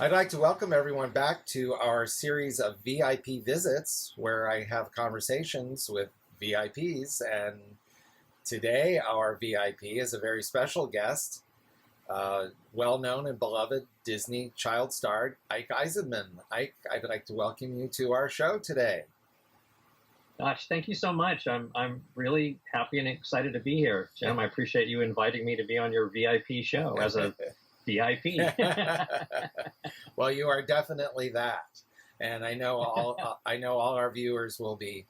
I'd like to welcome everyone back to our series of VIP visits where I have conversations with VIPs. And today, our VIP is a very special guest, well known and beloved Disney child star Ike Eisenman. Ike, I'd like to welcome you to our show today. Gosh, thank you so much. I'm really happy and excited to be here, Jim. I appreciate you inviting me to be on your VIP show as a VIP. Well, you are definitely that, and I know all our viewers will be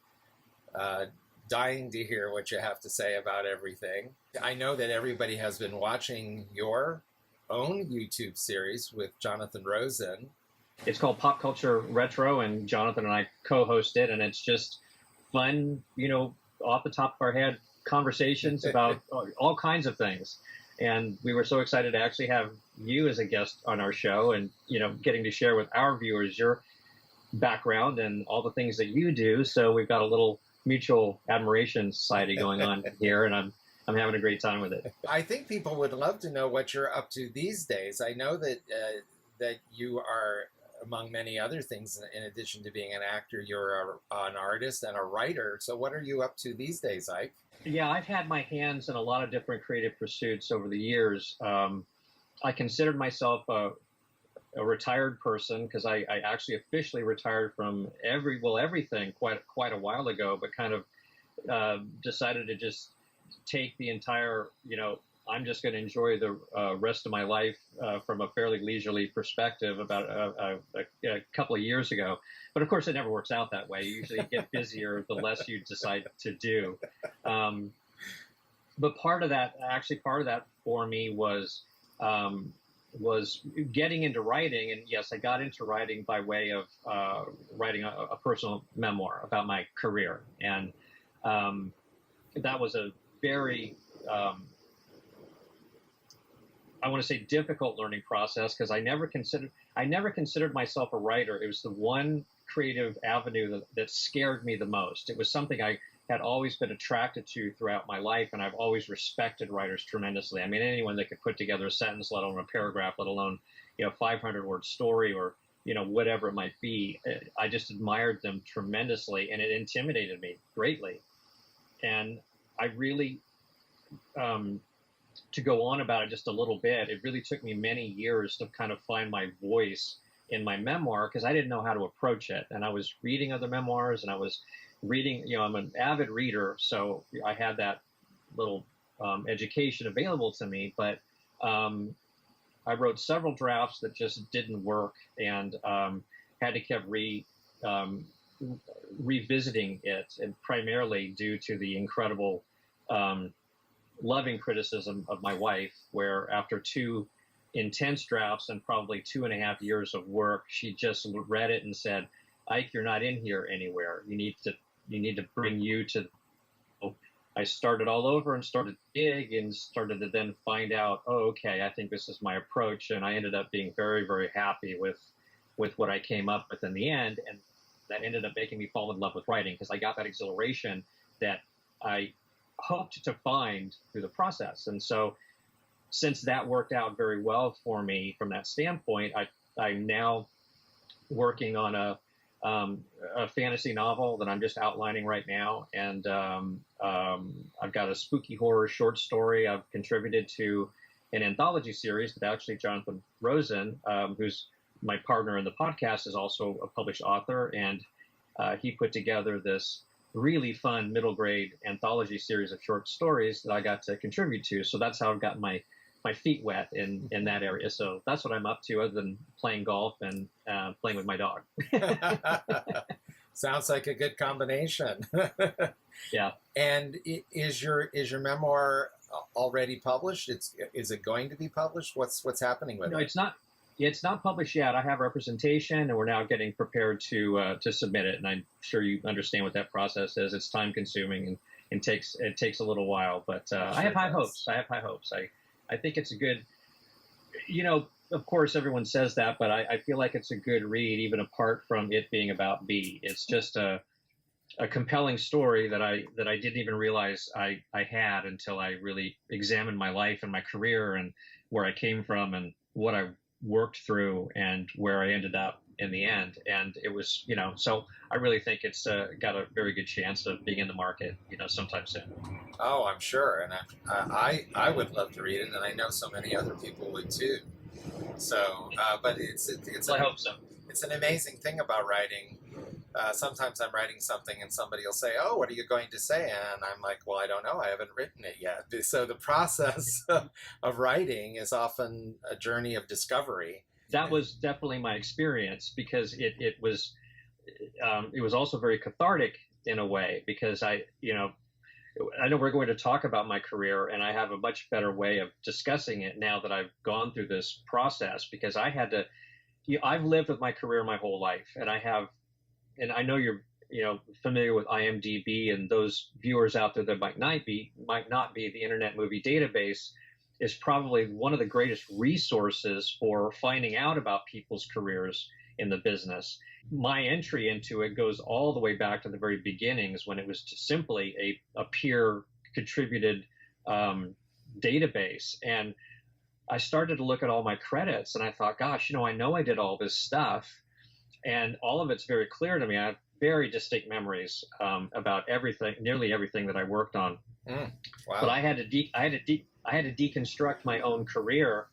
dying to hear what you have to say about everything. I know that everybody has been watching your own YouTube series with Jonathan Rosen. It's called Pop Culture Retro, and Jonathan and I co-host it, and it's just fun, off the top of our head conversations about all kinds of things. And we were so excited to actually have you as a guest on our show and, getting to share with our viewers your background and all the things that you do. So we've got a little mutual admiration society going on here, and I'm having a great time with it. I think people would love to know what you're up to these days. I know that you are, among many other things, in addition to being an actor, you're an artist and a writer. So what are you up to these days, Ike? Yeah, I've had my hands in a lot of different creative pursuits over the years. I considered myself a retired person because I actually officially retired from everything quite a while ago, but kind of decided to just take the entire, I'm just going to enjoy the rest of my life from a fairly leisurely perspective about a couple of years ago. But of course, it never works out that way. You usually get busier the less you decide to do. But part of that for me was getting into writing. And yes, I got into writing by way of writing a personal memoir about my career. And that was a very I want to say difficult learning process because I never considered myself a writer. It was the one creative avenue that scared me the most. It was something I had always been attracted to throughout my life, and I've always respected writers tremendously. I mean, anyone that could put together a sentence, let alone a paragraph, let alone 500-word story or whatever it might be. I just admired them tremendously, and it intimidated me greatly. And I really to go on about it just a little bit, it really took me many years to kind of find my voice in my memoir because I didn't know how to approach it. And I was reading other memoirs and I was reading, I'm an avid reader, so I had that little education available to me, but I wrote several drafts that just didn't work and had to keep revisiting it, and primarily due to the incredible loving criticism of my wife, where after two intense drafts and probably 2.5 years of work, she just read it and said, "Ike, you're not in here anywhere. You need to bring you to." I started all over and started to dig and started to then find out, oh, okay, I think this is my approach. And I ended up being very, very happy with what I came up with in the end. And that ended up making me fall in love with writing because I got that exhilaration that I hoped to find through the process. And so since that worked out very well for me from that standpoint, I'm now working on a fantasy novel that I'm just outlining right now. And I've got a spooky horror short story. I've contributed to an anthology series that actually Jonathan Rosen, who's my partner in the podcast, is also a published author. And he put together this really fun middle grade anthology series of short stories that I got to contribute to. So that's how I've gotten my feet wet in that area. So that's what I'm up to other than playing golf and playing with my dog. Sounds like a good combination. Yeah. And is your memoir already published? Is it going to be published? What's happening with it? No, it's not published yet. I have representation, and we're now getting prepared to submit it. And I'm sure you understand what that process is. It's time consuming and it takes a little while. But I have high hopes. I think it's a good. Of course, everyone says that, but I feel like it's a good read, even apart from it being about me. It's just a compelling story that I didn't even realize I had until I really examined my life and my career and where I came from and what I worked through and where I ended up in the end. And it was, so I really think it's got a very good chance of being in the market, sometime soon. Oh, I'm sure, and I would love to read it, and I know so many other people would too. So, but Well, I hope so. It's an amazing thing about writing. Sometimes I'm writing something and somebody will say, "Oh, what are you going to say?" And I'm like, "Well, I don't know. I haven't written it yet." So the process of writing is often a journey of discovery. That was definitely my experience, because it was also very cathartic in a way, because I know we're going to talk about my career, and I have a much better way of discussing it now that I've gone through this process, because I had to. I've lived with my career my whole life, and I know you're familiar with IMDb, and those viewers out there that might not be. The Internet Movie Database is probably one of the greatest resources for finding out about people's careers in the business. My entry into it goes all the way back to the very beginnings, when it was just simply a peer contributed database. And I started to look at all my credits, and I thought, gosh, I know I did all this stuff, and all of it's very clear to me. I have very distinct memories about everything, nearly everything that I worked on. Wow. But I had to deconstruct my own career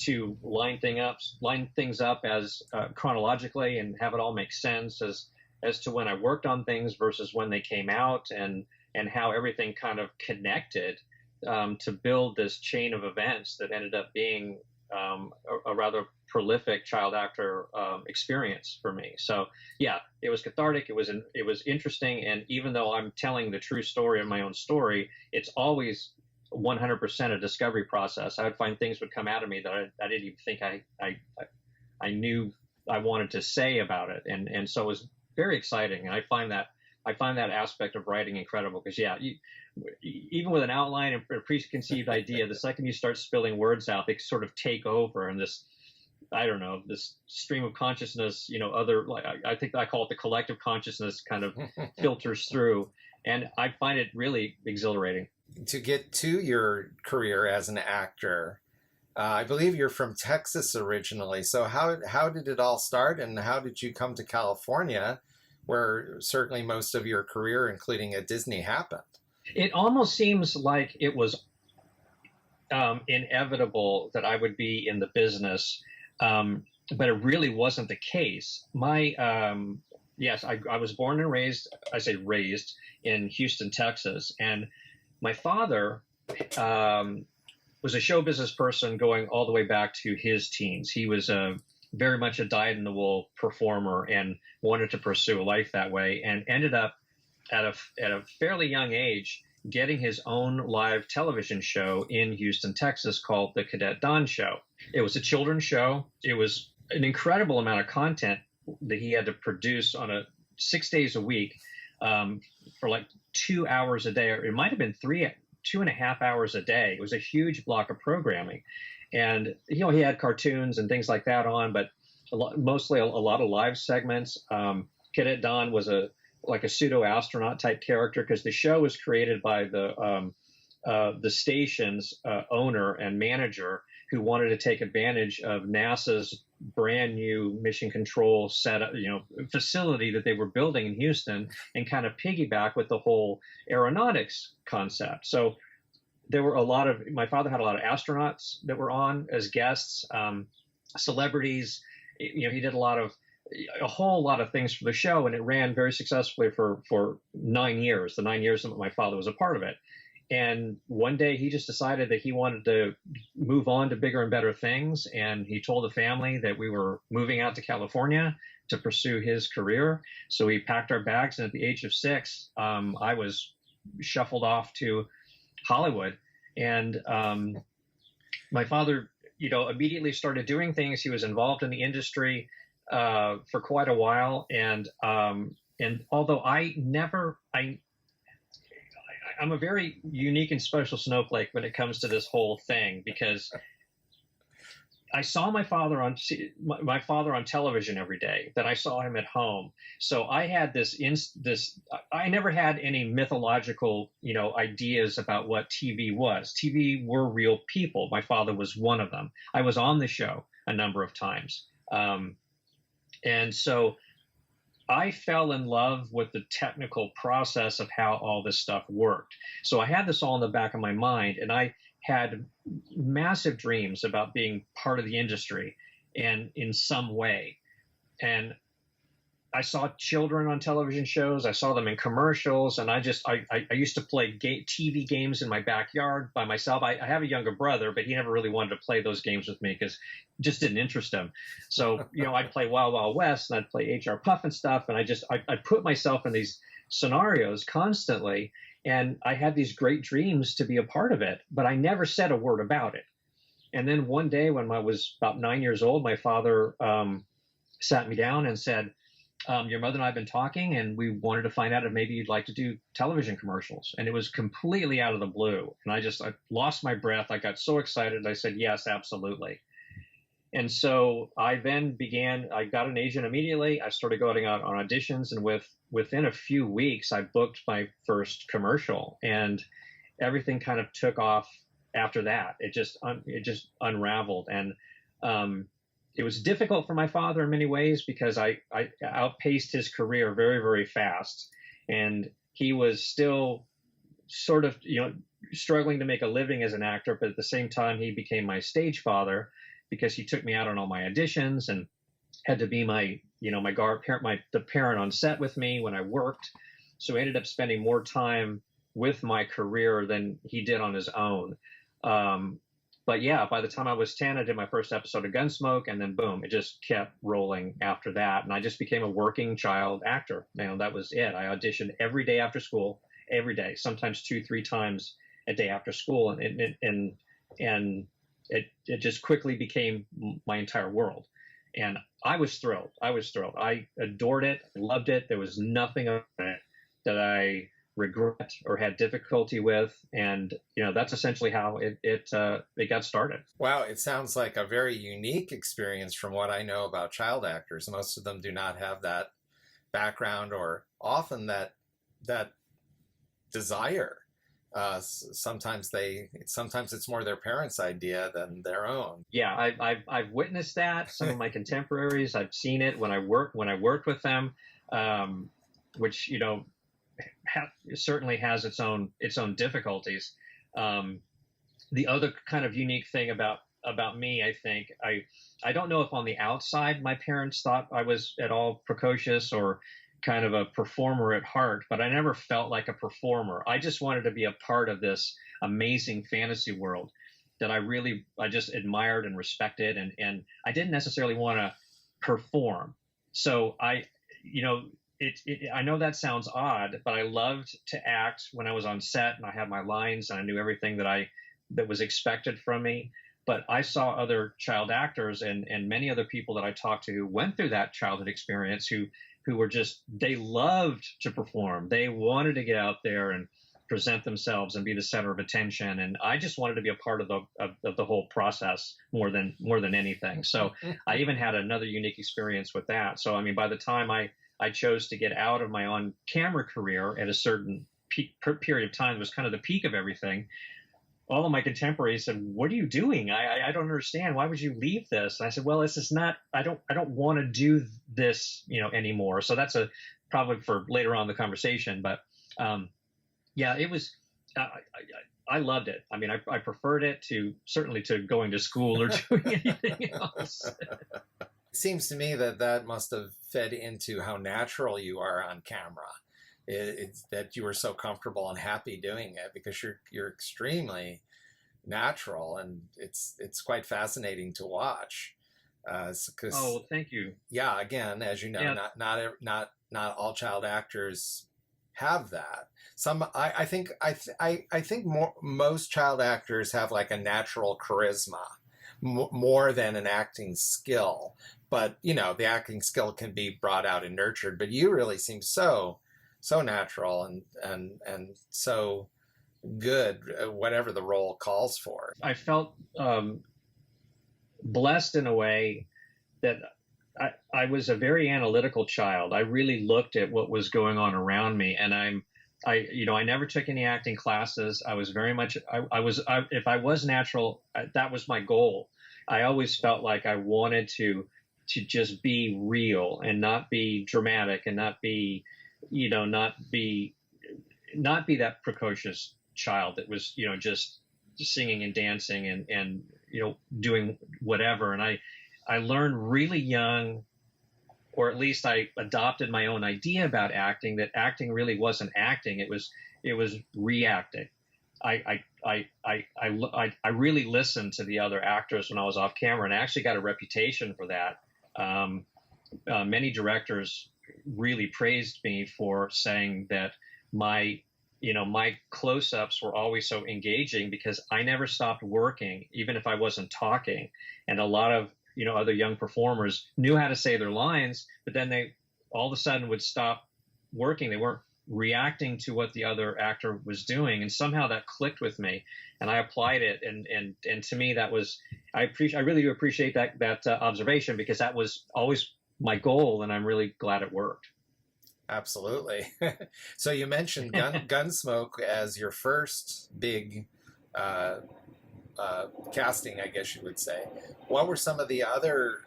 to line things up as chronologically, and have it all make sense as to when I worked on things versus when they came out, and how everything kind of connected to build this chain of events that ended up being a rather prolific child actor experience for me. So yeah, it was cathartic. It was interesting, and even though I'm telling the true story of my own story, it's always 100% a discovery process. I would find things would come out of me that I didn't even think I knew I wanted to say about it, and so it was very exciting. And I find that aspect of writing incredible, because even with an outline and a preconceived idea, the second you start spilling words out, they sort of take over, and this stream of consciousness, I think I call it the collective consciousness, kind of filters through, and I find it really exhilarating. To get to your career as an actor, I believe you're from Texas originally. So how did it all start, and how did you come to California, where certainly most of your career, including at Disney, happened? It almost seems like it was inevitable that I would be in the business, but it really wasn't the case. Yes, I was born and raised, I say raised, in Houston, Texas, and my father was a show business person going all the way back to his teens. He was very much a dyed-in-the-wool performer and wanted to pursue a life that way, and ended up at a fairly young age getting his own live television show in Houston, Texas, called The Cadet Don Show. It was a children's show. It was an incredible amount of content that he had to produce on 6 days a week, for like 2 hours a day, or it might have been 2.5 hours a day. It was a huge block of programming, and he had cartoons and things like that on, but mostly a lot of live segments. Cadet Don was like a pseudo astronaut type character, because the show was created by the station's owner and manager, who wanted to take advantage of NASA's brand new mission control facility that they were building in Houston, and kind of piggyback with the whole aeronautics concept. So there were my father had a lot of astronauts that were on as guests, celebrities. He did a whole lot of things for the show, and it ran very successfully for 9 years, the 9 years that my father was a part of it. And one day he just decided that he wanted to move on to bigger and better things. And he told the family that we were moving out to California to pursue his career. So we packed our bags, and at the age of 6, I was shuffled off to Hollywood. And my father, immediately started doing things. He was involved in the industry for quite a while. And although I'm a very unique and special snowflake when it comes to this whole thing, because I saw my father on television every day. Then I saw him at home. So I had this. I never had any mythological, ideas about what TV was. TV were real people. My father was one of them. I was on the show a number of times, and so I fell in love with the technical process of how all this stuff worked. So I had this all in the back of my mind, and I had massive dreams about being part of the industry and in some way. And I saw children on television shows. I saw them in commercials, and I used to play TV games in my backyard by myself. I have a younger brother, but he never really wanted to play those games with me because it just didn't interest him. So, I'd play Wild Wild West, and I'd play HR Puff and stuff, and I put myself in these scenarios constantly, and I had these great dreams to be a part of it, but I never said a word about it. And then one day when I was about 9 years old, my father sat me down and said, your mother and I have been talking, and we wanted to find out if maybe you'd like to do television commercials. And it was completely out of the blue. And I lost my breath. I got so excited. I said, yes, absolutely. And so I got an agent immediately. I started going out on auditions, and within a few weeks, I booked my first commercial, and everything kind of took off after that. It just unraveled. And, it was difficult for my father in many ways because I outpaced his career very, very fast. And he was still sort of, struggling to make a living as an actor. But at the same time, he became my stage father because he took me out on all my auditions and had to be the parent on set with me when I worked. So he ended up spending more time with my career than he did on his own. But yeah, by the time I was 10, I did my first episode of Gunsmoke, and then boom, it just kept rolling after that. And I just became a working child actor. That was it. I auditioned every day after school, every day, sometimes 2-3 times a day after school. And it just quickly became my entire world. And I was thrilled. I adored it, loved it. There was nothing about it that I regret or had difficulty with, and that's essentially how it got started. Wow, it sounds like a very unique experience from what I know about child actors. Most of them do not have that background, or often that desire. Sometimes it's more their parents' idea than their own. Yeah, I've witnessed that. Some of my contemporaries, I've seen it when I worked with them, which certainly has its own difficulties. The other kind of unique thing about me, I think, I don't know if on the outside my parents thought I was at all precocious or kind of a performer at heart, but I never felt like a performer. I just wanted to be a part of this amazing fantasy world that I just admired and respected, and I didn't necessarily want to perform. So I know that sounds odd, but I loved to act when I was on set, and I had my lines and I knew everything that was expected from me. But I saw other child actors and many other people that I talked to who went through that childhood experience who were they loved to perform. They wanted to get out there and present themselves and be the center of attention. And I just wanted to be a part of the whole process more than anything. So I even had another unique experience with that. So, by the time I chose to get out of my on-camera career at a certain period of time, it was kind of the peak of everything. All of my contemporaries said, "What are you doing? I don't understand. Why would you leave this?" And I said, "Well, this is not. I don't want to do this, anymore." So that's probably for later on in the conversation. But yeah, it was. I loved it. I preferred it certainly to going to school or doing anything else. It seems to me that must have fed into how natural you are on camera. It's that you were so comfortable and happy doing it because you're extremely natural, and it's quite fascinating to watch. Oh, thank you. Yeah, again, as you know, yeah. not all child actors have that. I think most child actors have like a natural charisma more than an acting skill. But the acting skill can be brought out and nurtured. But you really seem so natural and so good, whatever the role calls for. I felt blessed in a way that I was a very analytical child. I really looked at what was going on around me, and I never took any acting classes. I was very much, if I was natural, that was my goal. I always felt like I wanted to just be real and not be dramatic and not be, not be that precocious child that was, just singing and dancing and doing whatever. And I learned really young, or at least I adopted my own idea about acting, that acting really wasn't acting. It was reacting. I really listened to the other actors when I was off camera, and I actually got a reputation for that. Many directors really praised me for saying that my close-ups were always so engaging because I never stopped working, even if I wasn't talking. And a lot of other young performers knew how to say their lines, but then they all of a sudden would stop working. They weren't reacting to what the other actor was doing, and somehow that clicked with me, and I applied it. And to me, that was, I really do appreciate that observation, because that was always my goal, and I'm really glad it worked. Absolutely. So you mentioned Gunsmoke as your first big casting, I guess you would say. What were some of the other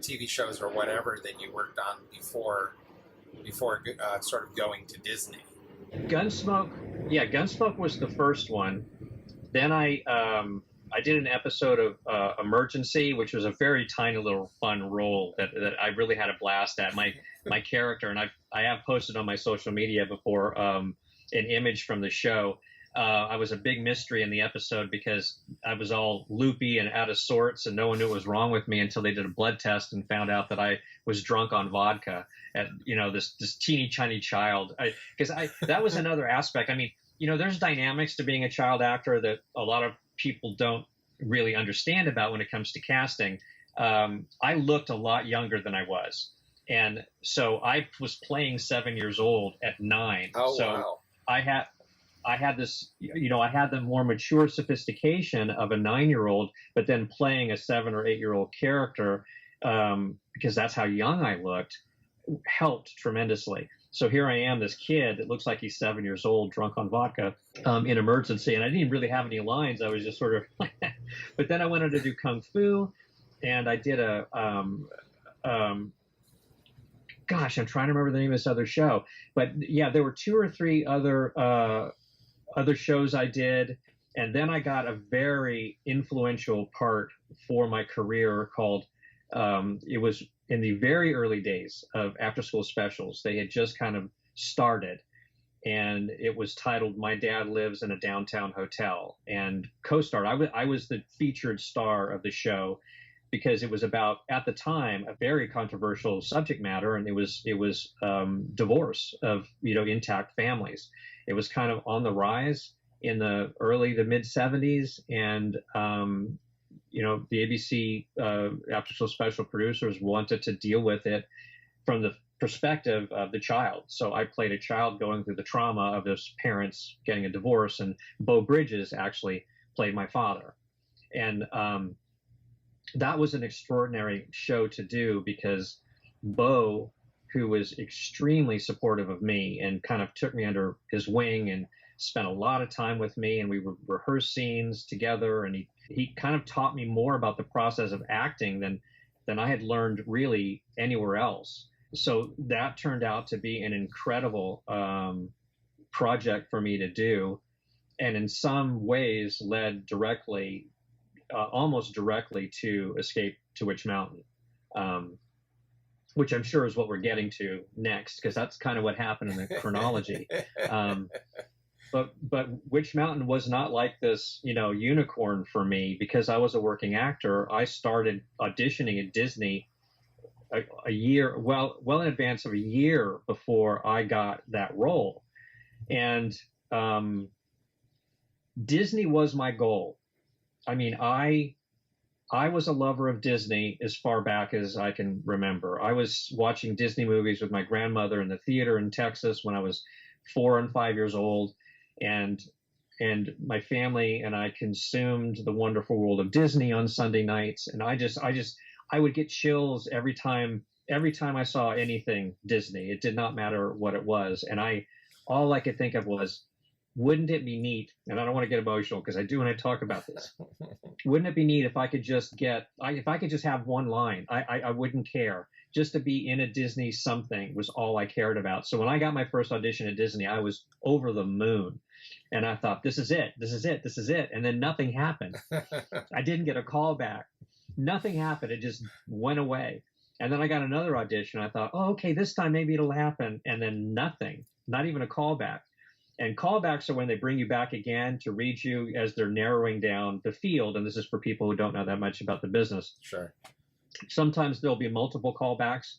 TV shows or whatever that you worked on before sort of going to Disney? Gunsmoke was the first one. Then I did an episode of Emergency, which was a very tiny little fun role that I really had a blast at. My character, and I have posted on my social media before an image from the show. I was a big mystery in the episode because I was all loopy and out of sorts, and no one knew what was wrong with me until they did a blood test and found out that I was drunk on vodka. At this teeny tiny child. That was another aspect. I mean, there's dynamics to being a child actor that a lot of people don't really understand about when it comes to casting. I looked a lot younger than I was, and so I was playing 7 years old at 9. Oh, so wow. I had this, I had the more mature sophistication of a 9-year-old, but then playing a 7 or 8-year-old character, because that's how young I looked, helped tremendously. So here I am, this kid that looks like he's 7 years old, drunk on vodka, in Emergency, and I didn't really have any lines. I was just sort of, but then I went on to do Kung Fu, and I did gosh, I'm trying to remember the name of this other show, but yeah, there were 2 or 3 other shows I did, and then I got a very influential part for my career called, it was in the very early days of after school specials. They had just kind of started, and it was titled My Dad Lives in a Downtown Hotel, and co-starred. I was the featured star of the show because it was about, at the time, a very controversial subject matter, and it was divorce of intact families. It was kind of on the rise in the mid 70s, and the ABC after school special producers wanted to deal with it from the perspective of the child. So I played a child going through the trauma of his parents getting a divorce, and Beau Bridges actually played my father. And that was an extraordinary show to do because Beau, who was extremely supportive of me and kind of took me under his wing and spent a lot of time with me, and we would rehearse scenes together, and he kind of taught me more about the process of acting than I had learned really anywhere else. So that turned out to be an incredible project for me to do, and in some ways led directly, almost directly, to Escape to Witch Mountain, which I'm sure is what we're getting to next, because that's kind of what happened in the chronology. But Witch Mountain was not like this, unicorn for me, because I was a working actor. I started auditioning at Disney a year, well in advance of a year before I got that role. And Disney was my goal. I mean, I was a lover of Disney as far back as I can remember. I was watching Disney movies with my grandmother in the theater in Texas when I was 4 and 5 years old. And and my family and I consumed the wonderful world of Disney on Sunday nights. And I would get chills every time I saw anything Disney. It did not matter what it was. And all I could think of was, wouldn't it be neat? And I don't want to get emotional because I do when I talk about this. Wouldn't it be neat if I could just have one line? I wouldn't care. Just to be in a Disney something was all I cared about. So when I got my first audition at Disney, I was over the moon. And I thought, this is it. And then nothing happened. I didn't get a call back. Nothing happened. It just went away. And then I got another audition. I thought, oh, okay, this time maybe it'll happen. And then nothing, not even a callback. And callbacks are when they bring you back again to read you as they're narrowing down the field. And this is for people who don't know that much about the business. Sure. Sometimes there'll be multiple callbacks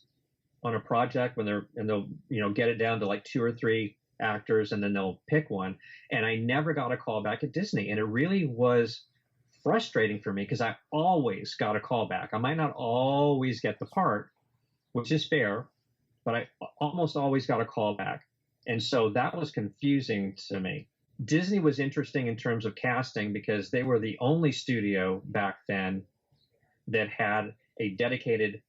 on a project they'll get it down to like 2 or 3 actors, and then they'll pick one. And I never got a call back at Disney. And it really was frustrating for me because I always got a call back. I might not always get the part, which is fair, but I almost always got a call back. And so that was confusing to me. Disney was interesting in terms of casting because they were the only studio back then that had a dedicated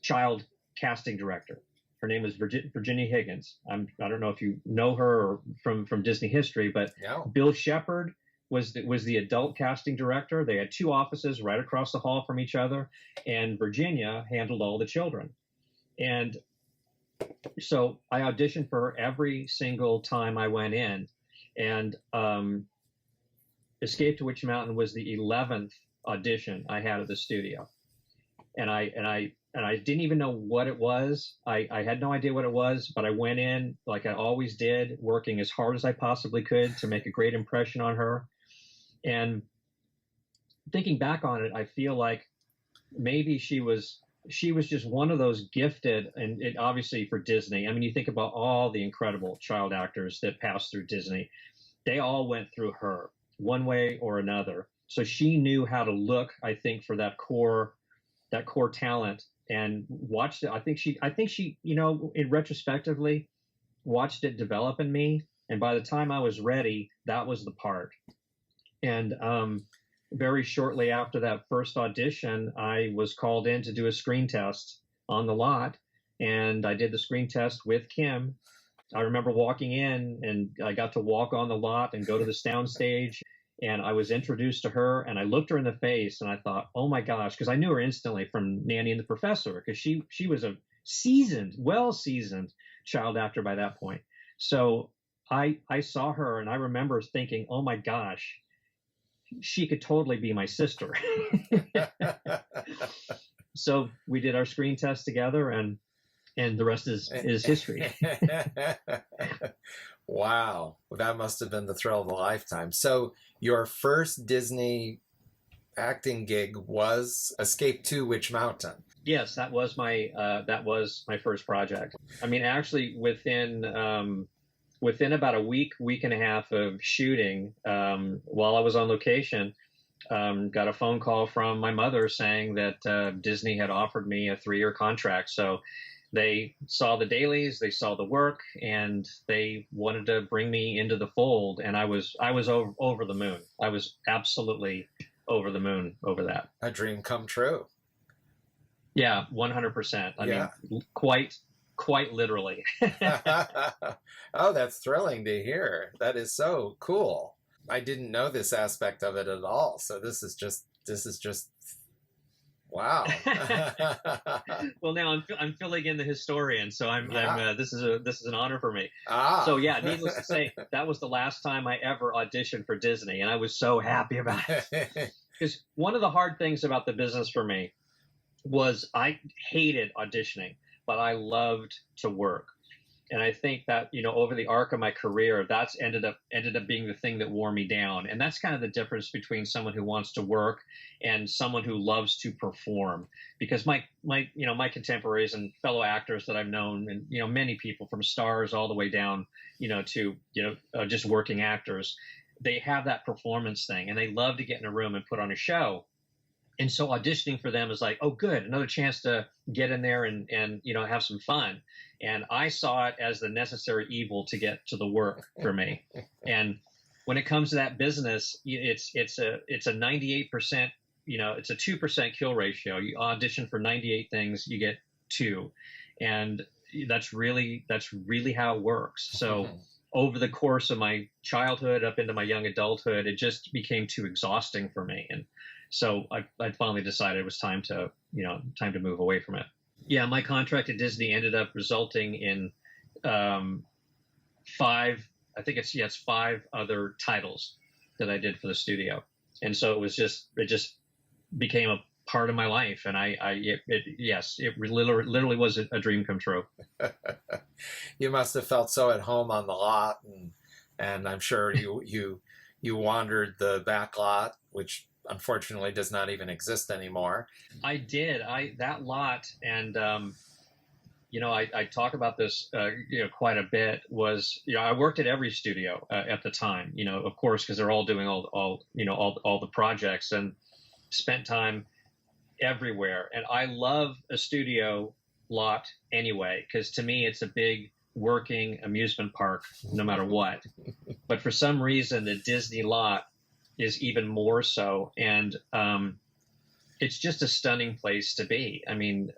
child casting director. Her name was Virginia Higgins. I don't know if you know her or from Disney history, but No. Bill Shepard was the adult casting director. They had 2 offices right across the hall from each other, and Virginia handled all the children. And so I auditioned for her every single time I went in, and Escape to Witch Mountain was the 11th audition I had at the studio, and I didn't even know what it was. I had no idea what it was, but I went in like I always did, working as hard as I possibly could to make a great impression on her. And thinking back on it, I feel like maybe she was just one of those gifted, and it obviously for Disney. I mean, you think about all the incredible child actors that passed through Disney. They all went through her one way or another. So she knew how to look, I think, for that core talent, and watched it. I think she, in retrospectively, watched it develop in me. And by the time I was ready, that was the part. And very shortly after that first audition, I was called in to do a screen test on the lot, and I did the screen test with Kim. I remember walking in, and I got to walk on the lot and go to the sound stage, and I was introduced to her, and I looked her in the face, and I thought, oh my gosh, because I knew her instantly from Nanny and the Professor, because she was a well-seasoned child actor by that point. So I saw her, and I remember thinking, oh my gosh, she could totally be my sister. So we did our screen test together, and the rest is history. Wow. Well, that must have been the thrill of a lifetime. So your first Disney acting gig was Escape to Witch Mountain. Yes, that was my first project. I mean, actually, within about a week and a half of shooting, while I was on location, got a phone call from my mother saying that Disney had offered me a 3-year contract. So they saw the dailies, they saw the work, and they wanted to bring me into the fold. And I was over the moon. I was absolutely over the moon over that. A dream come true. Yeah, 100%. I mean, quite literally. Oh, that's thrilling to hear. That is so cool. I didn't know this aspect of it at all. So this is just wow. Well, now I'm filling in the historian, so this is an honor for me. So yeah, needless to say, that was the last time I ever auditioned for Disney, and I was so happy about it. Because one of the hard things about the business for me was I hated auditioning, but I loved to work. And I think that, over the arc of my career, that's ended up being the thing that wore me down. And that's kind of the difference between someone who wants to work and someone who loves to perform. Because my contemporaries and fellow actors that I've known, and, many people from stars all the way down, to, just working actors, they have that performance thing, and they love to get in a room and put on a show. And so auditioning for them is like, oh, good, another chance to get in there and have some fun. And I saw it as the necessary evil to get to the work for me. And when it comes to that business, it's a 98%, it's a 2% kill ratio. You audition for 98 things, you get 2, and that's really how it works. So over the course of my childhood up into my young adulthood, it just became too exhausting for me, and so I finally decided it was time to move away from it. Yeah, my contract at Disney ended up resulting in 5. I think it's 5 other titles that I did for the studio, and so it just became a part of my life, and it literally was a dream come true. You must have felt so at home on the lot, and I'm sure you wandered the back lot, which unfortunately does not even exist anymore. I did. That lot, and I talk about this quite a bit. Was I worked at every studio at the time, of course, because they're all doing all the projects, and spent time everywhere. And I love a studio lot anyway, because to me it's a big working amusement park no matter what. But for some reason the Disney lot is even more so, and it's just a stunning place to be. I mean,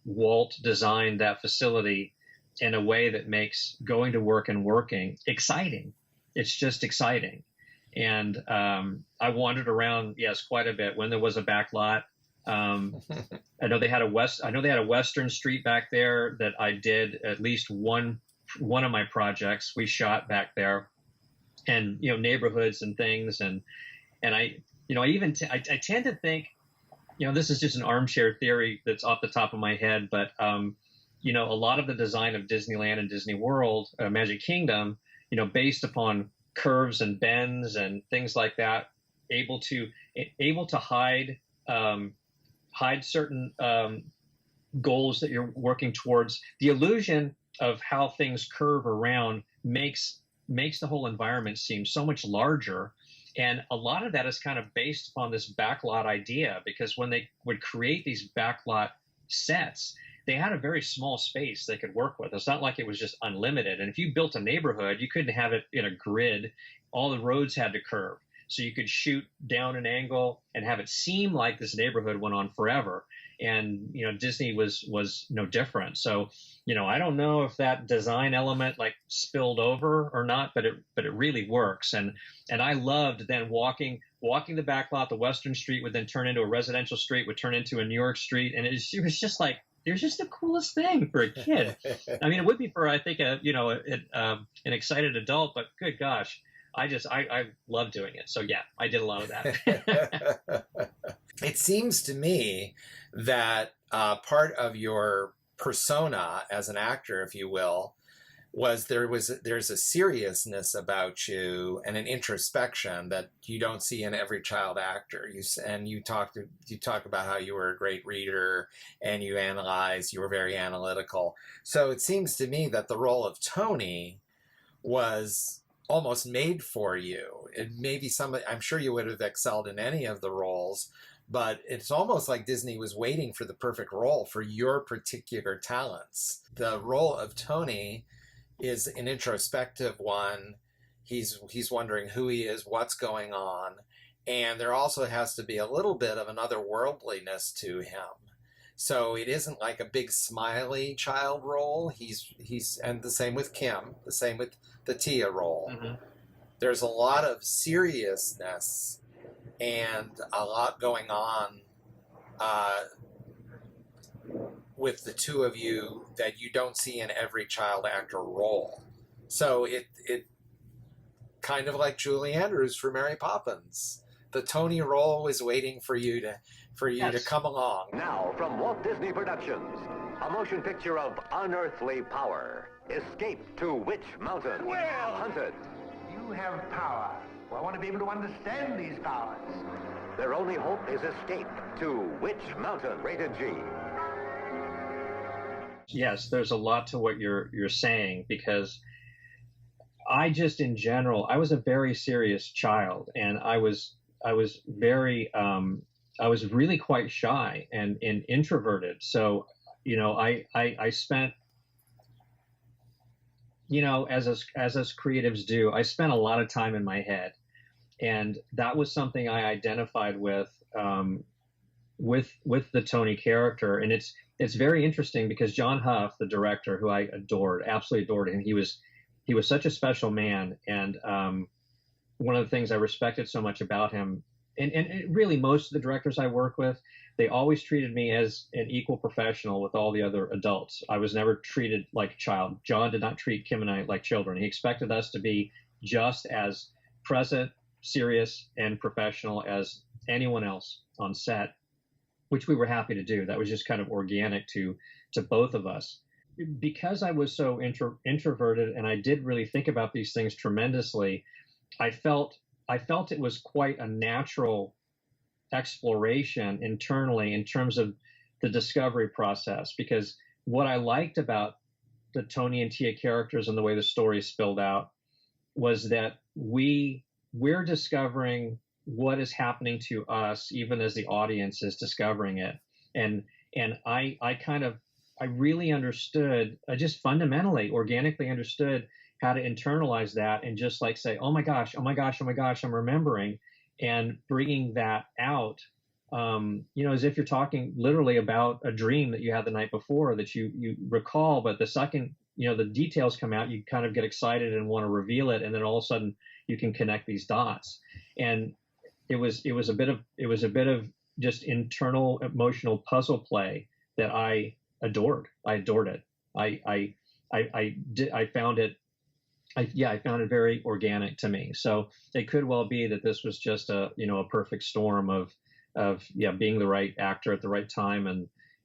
Walt designed that facility in a way that makes going to work and working exciting. It's just exciting. And I wandered around, yes, quite a bit when there was a back lot. I know they had a Western Street back there that I did at least one of my projects. We shot back there, and neighborhoods and things, and I tend to think, this is just an armchair theory that's off the top of my head, but a lot of the design of Disneyland and Disney World, Magic Kingdom, based upon curves and bends and things like that, able to hide certain goals that you're working towards. The illusion of how things curve around makes the whole environment seem so much larger. And a lot of that is kind of based upon this backlot idea, because when they would create these backlot sets, they had a very small space they could work with. It's not like it was just unlimited. And if you built a neighborhood, you couldn't have it in a grid. All the roads had to curve. So you could shoot down an angle and have it seem like this neighborhood went on forever. And, Disney was no different. So, I don't know if that design element like spilled over or not, but it really works. And I loved then walking the back lot. The Western Street would then turn into a residential street, would turn into a New York street. And it was just like, it was just the coolest thing for a kid. I mean, it would be for, I think, an excited adult, but good gosh. I love doing it. So yeah, I did a lot of that. It seems to me that part of your persona as an actor, if you will, there's a seriousness about you and an introspection that you don't see in every child actor. You talk about how you were a great reader and you were very analytical. So it seems to me that the role of Tony was almost made for you. I'm sure you would have excelled in any of the roles, but it's almost like Disney was waiting for the perfect role for your particular talents. The role of Tony is an introspective one. He's wondering who he is, what's going on, and there also has to be a little bit of an otherworldliness to him. So it isn't like a big smiley child role. He's and the same with Kim, the same with the Tia role. Mm-hmm. There's a lot of seriousness and a lot going on with the two of you that you don't see in every child actor role. So it kind of like Julie Andrews for Mary Poppins. The Tony role is waiting for you to come along. Now from Walt Disney Productions, a motion picture of unearthly power. Escape to Witch Mountain. Well, Hunted. You have power. Well, I want to be able to understand these powers. Their only hope is escape to Witch Mountain. Rated G. Yes, there's a lot to what you're saying, because I just, in general, I was a very serious child, and I was very I was really quite shy and introverted. So, I spent as us creatives do, I spent a lot of time in my head, and that was something I identified with the Tony character. And it's very interesting because John Huff, the director, who I adored, absolutely adored him, he was such a special man. And one of the things I respected so much about him, and really most of the directors I work with, they always treated me as an equal professional with all the other adults. I was never treated like a child. John did not treat Kim and I like children. He expected us to be just as present, serious, and professional as anyone else on set, which we were happy to do. That was just kind of organic to both of us. Because I was so introverted and I did really think about these things tremendously, I felt it was quite a natural exploration internally in terms of the discovery process. Because what I liked about the Tony and Tia characters and the way the story spilled out was that we're discovering what is happening to us even as the audience is discovering it. And I really understood, I just fundamentally, organically understood how to internalize that and just like say, oh my gosh, I'm remembering, and bringing that out, as if you're talking literally about a dream that you had the night before that you recall, but the second, the details come out, you kind of get excited and want to reveal it. And then all of a sudden you can connect these dots. And it was a bit of just internal emotional puzzle play that I adored. I adored it. I found it. I found it very organic to me. So it could well be that this was just a perfect storm of being the right actor at the right time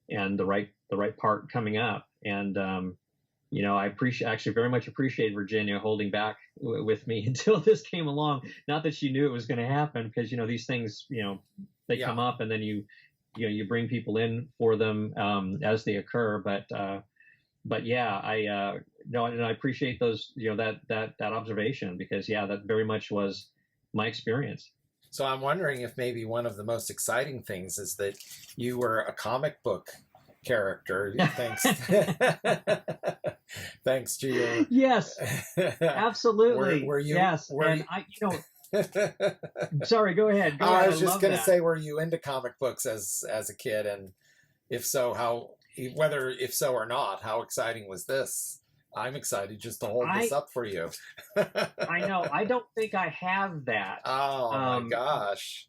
and the right part coming up. And I actually very much appreciate Virginia holding back with me until this came along. Not that she knew it was going to happen, because these things they come up, and then you bring people in for them as they occur. But yeah, and I appreciate those that observation, because that very much was my experience. So I'm wondering if maybe one of the most exciting things is that you were a comic book character, thanks to your yes, absolutely. Were you? Yes, and sorry, go ahead. I was just going to say, were you into comic books as a kid, and if so, if so or not, how exciting was this? I'm excited just to hold this up for you. I know. I don't think I have that. Oh my gosh.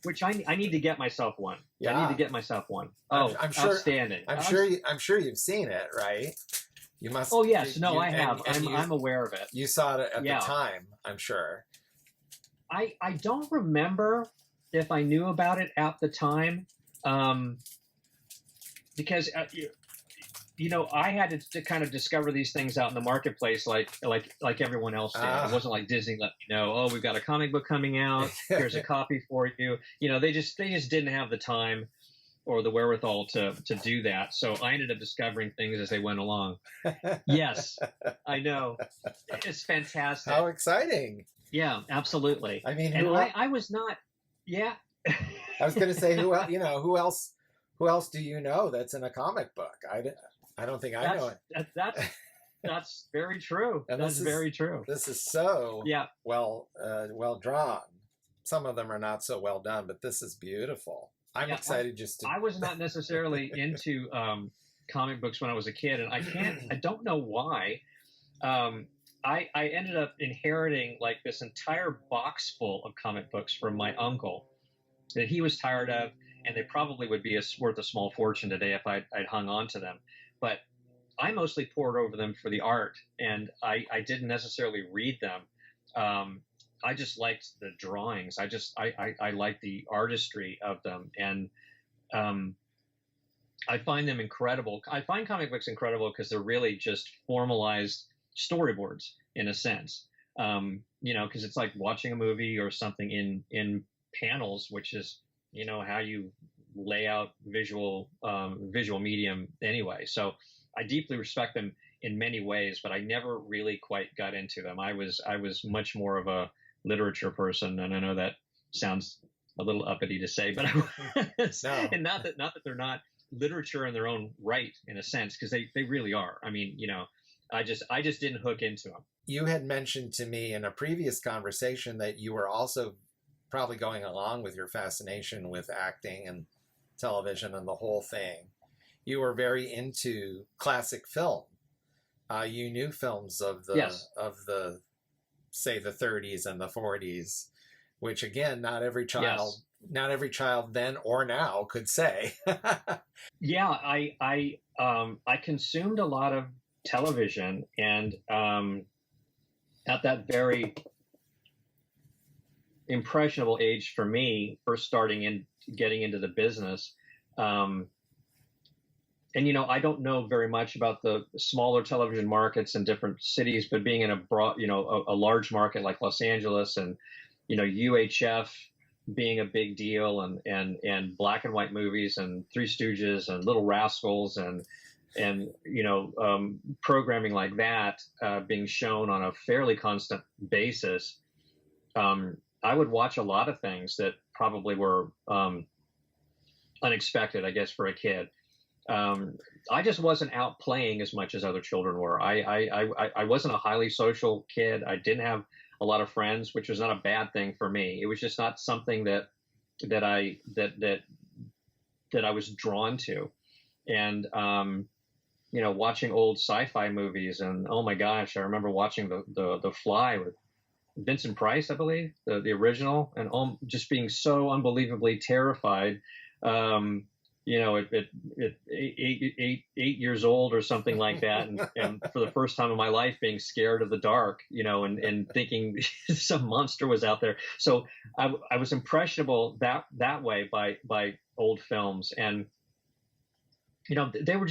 Which I need to get myself one. Yeah. I need to get myself one. Oh, I'm sure, outstanding. I'm sure you've seen it, right? You must. Oh yes, I have. I'm aware of it. You saw it at the time, I'm sure. I don't remember if I knew about it at the time, because I had to kind of discover these things out in the marketplace, like everyone else did. It wasn't like Disney let me know, oh, we've got a comic book coming out. Here's a copy for you. They just didn't have the time or the wherewithal to do that. So I ended up discovering things as they went along. Yes, I know. It's fantastic. How exciting. Yeah, absolutely. I mean, I was not. Yeah. I was going to say, who else do you know that's in a comic book? I don't think I know it. That's very true. That's very true. This is so well drawn. Some of them are not so well done, but this is beautiful. I'm excited I was not necessarily into comic books when I was a kid, and I don't know why. I ended up inheriting like this entire box full of comic books from my uncle that he was tired of, and they probably would be worth a small fortune today if I'd hung on to them. But I mostly pored over them for the art, and I didn't necessarily read them. I just liked the drawings. I liked the artistry of them, and I find them incredible. I find comic books incredible because they're really just formalized storyboards in a sense. Because it's like watching a movie or something in panels, which is how you lay out visual medium anyway. So I deeply respect them in many ways, but I never really quite got into them. I was much more of a literature person, and I know that sounds a little uppity to say, but I was. No. And not that they're not literature in their own right, in a sense, because they really are. I mean, I just didn't hook into them. You had mentioned to me in a previous conversation that you were also probably going along with your fascination with acting and television and the whole thing. You were very into classic film. You knew films of the Yes. say the 30s and the 40s, which again, Yes. not every child then or now could say. Yeah, I consumed a lot of television, and at that very impressionable age for me, first starting in getting into the business. And I don't know very much about the smaller television markets in different cities, but being in a broad, a large market like Los Angeles, and UHF being a big deal, and black and white movies, and Three Stooges, and Little Rascals, and programming like that being shown on a fairly constant basis. I would watch a lot of things that probably were unexpected, I guess, for a kid. I just wasn't out playing as much as other children were. I wasn't a highly social kid. I didn't have a lot of friends, which was not a bad thing for me. It was just not something that I was drawn to. And watching old sci-fi movies, and oh my gosh, I remember watching the Fly with Vincent Price, I believe, the original, and just being so unbelievably terrified. At 8 years old or something like that, and for the first time in my life being scared of the dark, and thinking some monster was out there. So I was impressionable that way by old films, and they were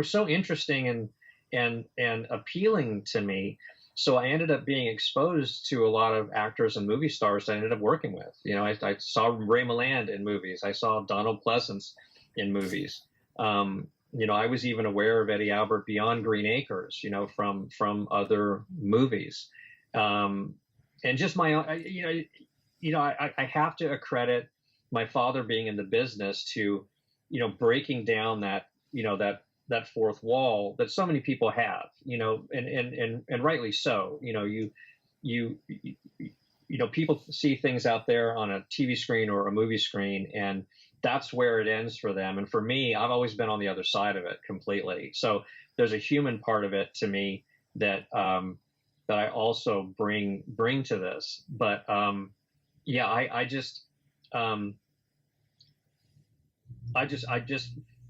so interesting and appealing to me. So I ended up being exposed to a lot of actors and movie stars that I ended up working with. I saw Ray Milland in movies. I saw Donald Pleasance in movies. I was even aware of Eddie Albert beyond Green Acres, from other movies. And just my own, I have to accredit my father being in the business to, breaking down that fourth wall that so many people have, and rightly so. People see things out there on a TV screen or a movie screen, and that's where it ends for them. And for me, I've always been on the other side of it completely. So there's a human part of it to me that that I also bring to this. But I just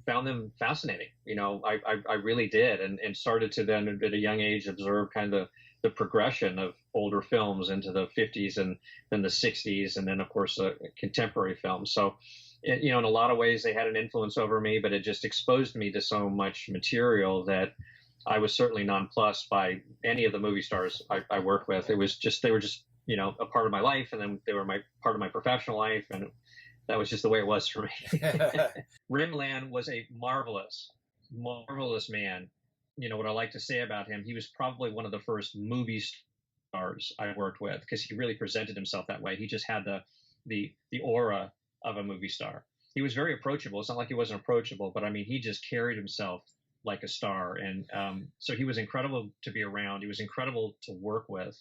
found them fascinating. I really did, and started to then at a young age observe kind of the progression of older films into the 50s and then the 60s, and then of course contemporary films. So in a lot of ways they had an influence over me, but it just exposed me to so much material that I was certainly nonplussed by any of the movie stars I worked with. They were just a part of my life, and then they were part of my professional life, and that was just the way it was for me. Ray Milland was a marvelous man. What I like to say about him, he was probably one of the first movie stars I worked with, because he really presented himself that way. He just had the aura of a movie star. He was very approachable. It's not like he wasn't approachable, but I mean, he just carried himself like a star. And so he was incredible to be around. He was incredible to work with,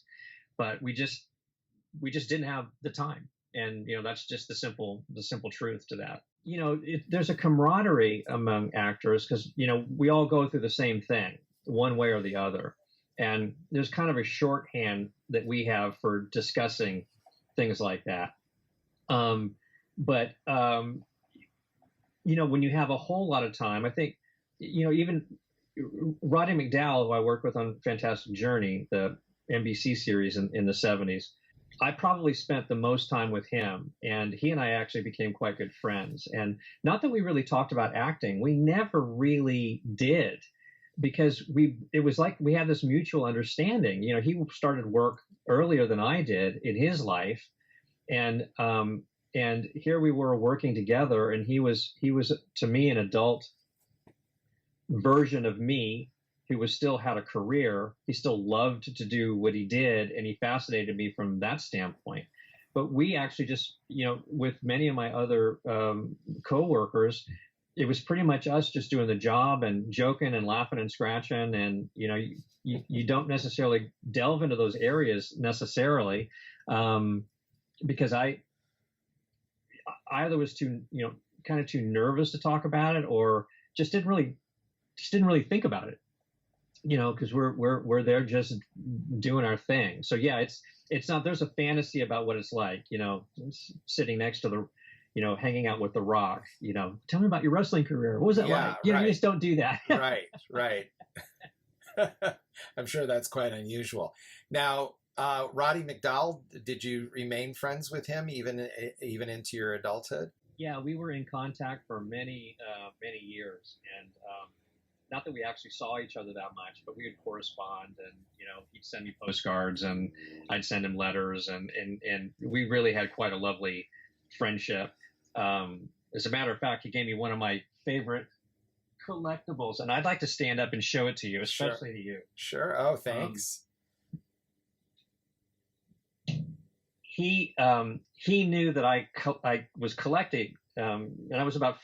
but we just didn't have the time. And, that's just the simple truth to that. There's a camaraderie among actors because, we all go through the same thing one way or the other. And there's kind of a shorthand that we have for discussing things like that. But when you have a whole lot of time, I think, even Roddy McDowall, who I worked with on Fantastic Journey, the NBC series in the 70s, I probably spent the most time with him, and he and I actually became quite good friends. And not that we really talked about acting, we never really did, because it was like we had this mutual understanding. He started work earlier than I did in his life, and here we were working together, and he was to me an adult version of me who still had a career. He still loved to do what he did, and he fascinated me from that standpoint. But we actually just, with many of my other coworkers, it was pretty much us just doing the job and joking and laughing and scratching. And, you don't necessarily delve into those areas necessarily, because I either was too, kind of too nervous to talk about it, or just didn't really think about it, because we're there just doing our thing. So yeah, it's not, there's a fantasy about what it's like, sitting next to the, hanging out with The Rock, tell me about your wrestling career. What was that like? You just don't do that. Right. I'm sure that's quite unusual. Now, Roddy McDowall, did you remain friends with him even into your adulthood? Yeah, we were in contact for many years, and not that we actually saw each other that much, but we would correspond, and he'd send me postcards, and I'd send him letters, and we really had quite a lovely friendship. As a matter of fact, he gave me one of my favorite collectibles, and I'd like to stand up and show it to you, especially to you. Sure. Oh, thanks. He knew that I was collecting, and I was about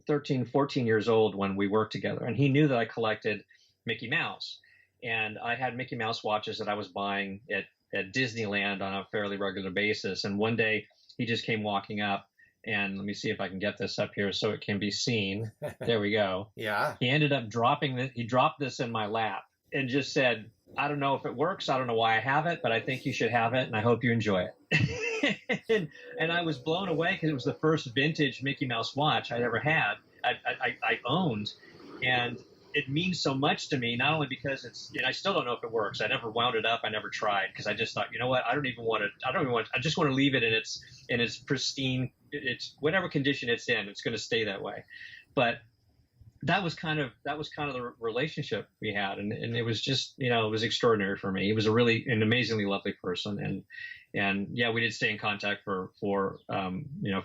13, 14 years old when we worked together, and he knew that I collected Mickey Mouse, and I had Mickey Mouse watches that I was buying at Disneyland on a fairly regular basis. And one day he just came walking up, and let me see if I can get this up here so it can be seen. There we go. Yeah. He ended up he dropped this in my lap and just said, I don't know if it works. I don't know why I have it, but I think you should have it, and I hope you enjoy it. and I was blown away because it was the first vintage Mickey Mouse watch I'd ever had, I owned. And it means so much to me, not only because I still don't know if it works. I never wound it up. I never tried, because I just thought, you know what? I just want to leave it in its pristine, it's whatever condition it's in, it's going to stay that way. But that was kind of the relationship we had, and it was just, it was extraordinary for me. He was an amazingly lovely person, and yeah, we did stay in contact for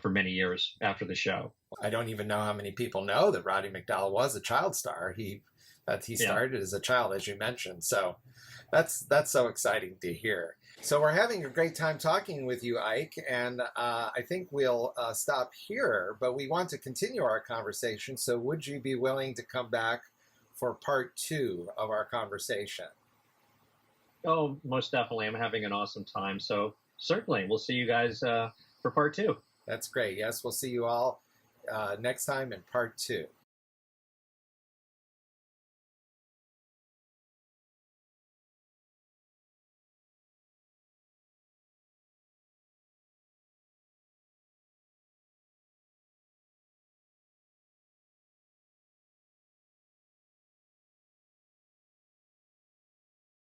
many years after the show. I don't even know how many people know that Roddy McDowall was a child star. He started as a child, as you mentioned. So that's so exciting to hear. So we're having a great time talking with you, Ike, and I think we'll stop here, but we want to continue our conversation. So would you be willing to come back for part 2 of our conversation? Oh, most definitely. I'm having an awesome time. So certainly we'll see you guys for part 2. That's great. Yes, we'll see you all next time in part 2.